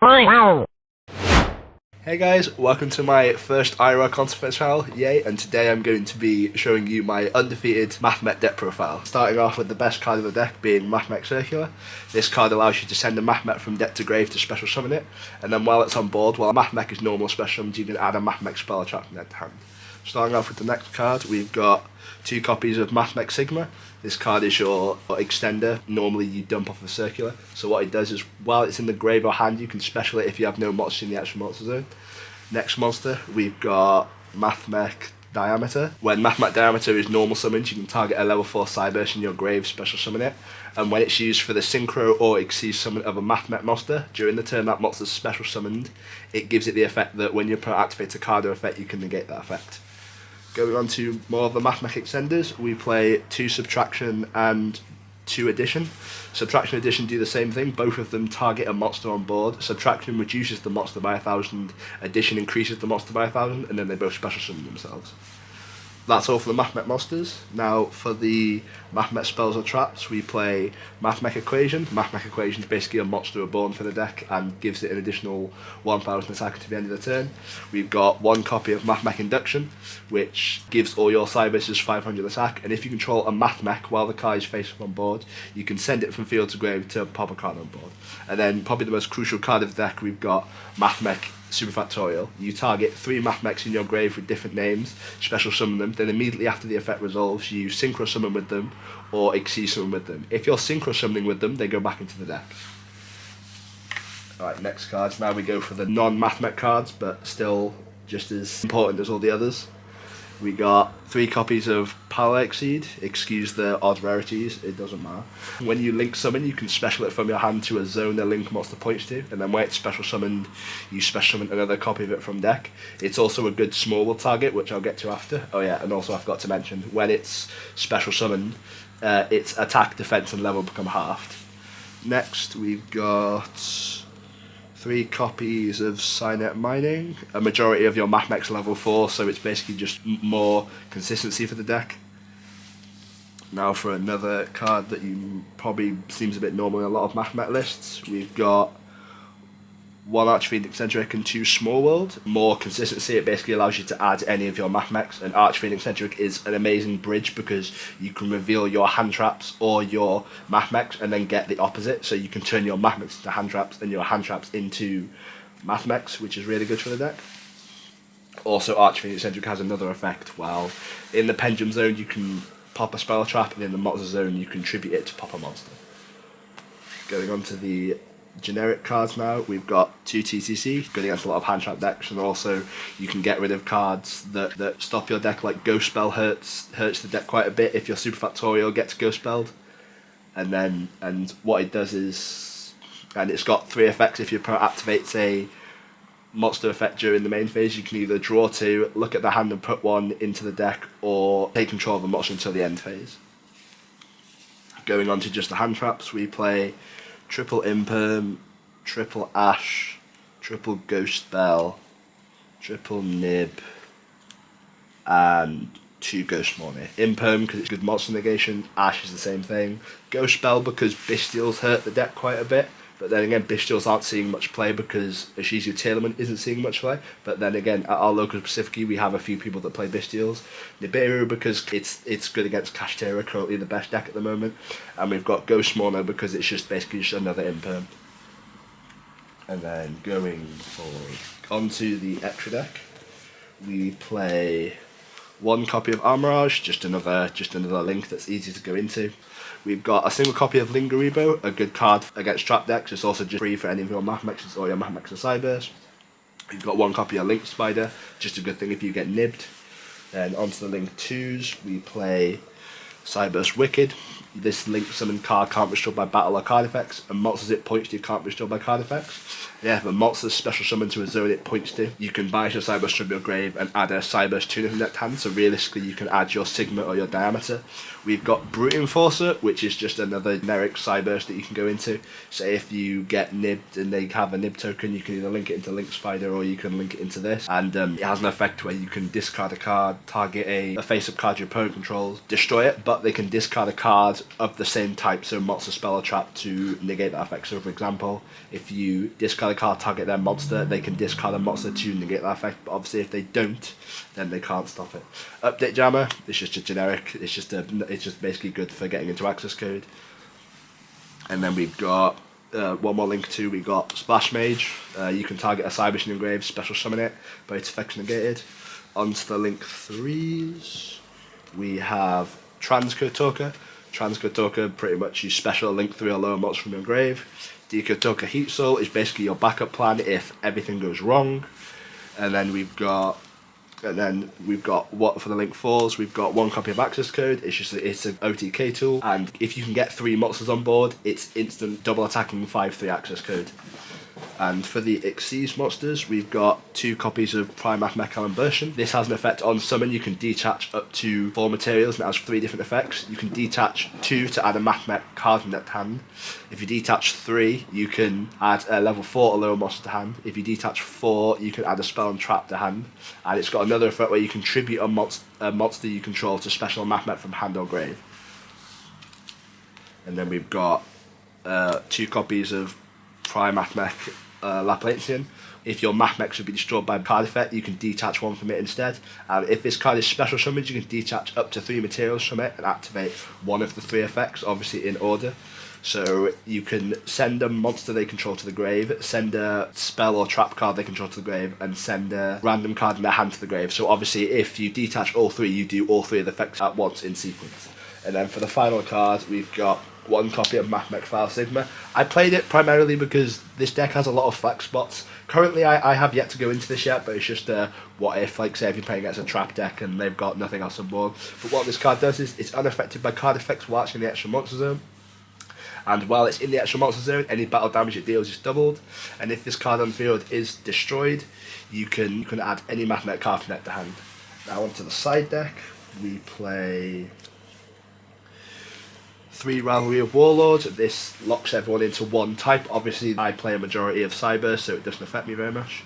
Hey guys, welcome to my first IRL content channel, yay, and today I'm going to be showing you my undefeated Mathmech Deck Profile. Starting off with the best card of the deck being Mathmech Circular. This card allows you to send a Mathmech from deck to grave to special summon it, and then while it's on board, while Mathmech is normal special summoned, you can add a Mathmech spell or trap from deck to hand. Starting off with the next card, we've got 2 copies of Mathmech Sigma. This card is your extender. Normally you dump off a circular. So what it does is, while it's in the grave or hand, you can special it if you have no monsters in the actual monster zone. Next monster, we've got Mathmech Diameter. When Mathmech Diameter is normal summoned, you can target a level 4 Cyberse in your grave, special summon it. And when it's used for the synchro or exceed summon of a Mathmech monster, during the turn that monster's special summoned, it gives it the effect that when you activate a card or effect, you can negate that effect. Going on to more of the Mathmech extenders, we play 2 Subtraction and 2 Addition. Subtraction and Addition do the same thing, both of them target a monster on board. Subtraction reduces the monster by 1,000, Addition increases the monster by 1,000, and then they both special summon themselves. That's all for the Mathmech monsters. Now for the Mathmech spells or traps, we play Mathmech Equation. Mathmech Equation is basically a monster reborn for the deck and gives it an additional 1,000 attack to the end of the turn. We've got 1 copy of Mathmech Induction, which gives all your Cyberses 500 attack, and if you control a Mathmech while the card is face up on board, you can send it from field to grave to pop a card on board. And then probably the most crucial card of the deck, we've got Mathmech Superfactorial. You target 3 Mathmechs in your grave with different names, special summon them, then immediately after the effect resolves, you synchro summon with them or exceed summon with them. If you're synchro summoning with them, they go back into the deck. Alright, next cards. Now we go for the non-Mathmech cards, but still just as important as all the others. We got 3 copies of Power Exceed. Excuse the odd rarities, it doesn't matter. When you link summon, you can special it from your hand to a zone the link monster points to, and then when it's special summoned, you special summon another copy of it from deck. It's also a good small world target, which I'll get to after. Oh yeah, and also I forgot to mention, when it's special summoned, its attack, defense, and level become halved. Next, we've got 3 copies of Cynet Mining. A majority of your Mathmech's level 4, so it's basically just more consistency for the deck. Now for another card that you probably seems a bit normal in a lot of Mathmech lists, we've got 1 Archfiend Eccentric and 2 Small World. More consistency, it basically allows you to add any of your Mathmechs, and Archfiend Eccentric is an amazing bridge because you can reveal your hand traps or your Mathmechs and then get the opposite, so you can turn your Mathmechs into hand traps and your hand traps into Mathmechs, which is really good for the deck. Also, Archfiend Eccentric has another effect. While in the Pendulum Zone you can pop a spell trap, and in the Monster Zone you can tribute it to pop a monster. Going on to the generic cards now, we've got 2 TCC, good against a lot of hand trap decks, and also you can get rid of cards that stop your deck, like Ghost Spell hurts the deck quite a bit if your Superfactorial gets Ghost Spelled. And what it does is, and it's got 3 effects. If your opponent activates a monster effect during the main phase, you can either draw 2, look at the hand and put 1 into the deck, or take control of a monster until the end phase. Going on to just the hand traps, we play Triple Imperm, Triple Ash, Triple Ghost Spell, Triple Nib, and 2 Ghost Morning. Imperm because it's good monster negation, Ash is the same thing. Ghost Spell because Bestials hurt the deck quite a bit, but then again Bestials aren't seeing much play because Ashizio Tailorman isn't seeing much play. But then again, at our local specifically, we have a few people that play Bestials. Nibiru because it's good against Kashtera, currently the best deck at the moment. And we've got Ghost Mourner because it's just basically just another Imperm. And then going forward onto the extra deck, we play 1 copy of Armorage, just another link that's easy to go into. We've got a single copy of Lingeribo, a good card against trap decks. It's also just free for any of your Mathmechs or your Mathmechs and Cyberse. We've got 1 copy of Link Spider, just a good thing if you get nibbed. Then onto the Link 2s, we play Cyberse Wicked. This Link summon card can't be restored by battle or card effects, and monsters it points to can't be restored by card effects. Yeah, if a monster's special summon to a zone it points to, you can banish your Cyberse from your grave and add a Cyberse tuner from deck hand, so realistically you can add your Sigma or your Diameter. We've got Brute Enforcer, which is just another generic Cyberse that you can go into. So if you get nibbed and they have a nib token, you can either link it into Link Spider or you can link it into this. And it has an effect where you can discard a card, target a face-up card your opponent controls, destroy it, but they can discard a card card of the same type, so monster, spell, or trap, to negate that effect. So for example, if you discard a card, target their monster, they can discard a monster to negate that effect, but obviously if they don't, then they can't stop it. Update Jammer, it's just a generic, it's just basically good for getting into access code. And then we've got one more link to, we got Splash Mage. You can target a Cyber Machine engraved, special summon it, but its effects negated. Onto the link 3s, we have Transcode Talker. Transcode Talker, pretty much you special link 3 or lower monsters from your grave. Decode Talker Heat Soul is basically your backup plan if everything goes wrong. And then we've got what for the link 4s, we've got 1 copy of access code. It's an OTK tool, and if you can get 3 monsters on board, it's instant double attacking 5/3 access code. And for the Xyz monsters, we've got 2 copies of Prime Mathmech version. This has an effect on summon. You can detach up to 4 materials, and it has 3 different effects. You can detach 2 to add a Mathmech card in that hand. If you detach 3, you can add a level 4 or lower monster to hand. If you detach 4, you can add a spell and trap to hand. And it's got another effect where you contribute a monster you control to special Mathmech from hand or grave. And then we've got 2 copies of Prime Mathmech Laplacian. If your Mathmech should be destroyed by a card effect, you can detach 1 from it instead. And if this card is special summoned, you can detach up to 3 materials from it and activate 1 of the 3 effects, obviously in order. So you can send a monster they control to the grave, send a spell or trap card they control to the grave, and send a random card in their hand to the grave. So obviously if you detach all 3, you do all 3 of the effects at once in sequence. And then for the final card, we've got 1 copy of Mathmech File Sigma. I played it primarily because this deck has a lot of flex spots. Currently, I have yet to go into this yet, but it's just what if, like say if you're playing against a trap deck and they've got nothing else on board. But what this card does is it's unaffected by card effects while it's in the extra monster zone. And while it's in the extra monster zone, any battle damage it deals is doubled. And if this card on field is destroyed, you can add any Mathmech card from deck to hand. Now onto the side deck, we play 3 Rivalry of Warlords. This locks everyone into 1 type. Obviously, I play a majority of Cyber, so it doesn't affect me very much.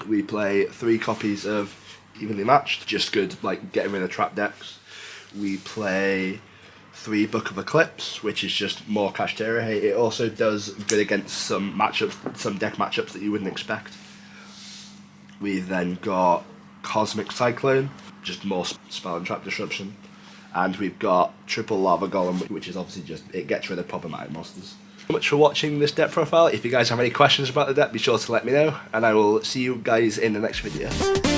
We play 3 copies of Evenly Matched, just good, like getting rid of trap decks. We play 3 Book of Eclipse, which is just more Kashtera hate. It also does good against some matchups, some deck matchups that you wouldn't expect. We then got Cosmic Cyclone, just more spell and trap disruption. And we've got Triple Lava Golem, which is obviously just, it gets rid of problematic monsters. Thank you so much for watching this deck profile. If you guys have any questions about the deck, be sure to let me know, and I will see you guys in the next video.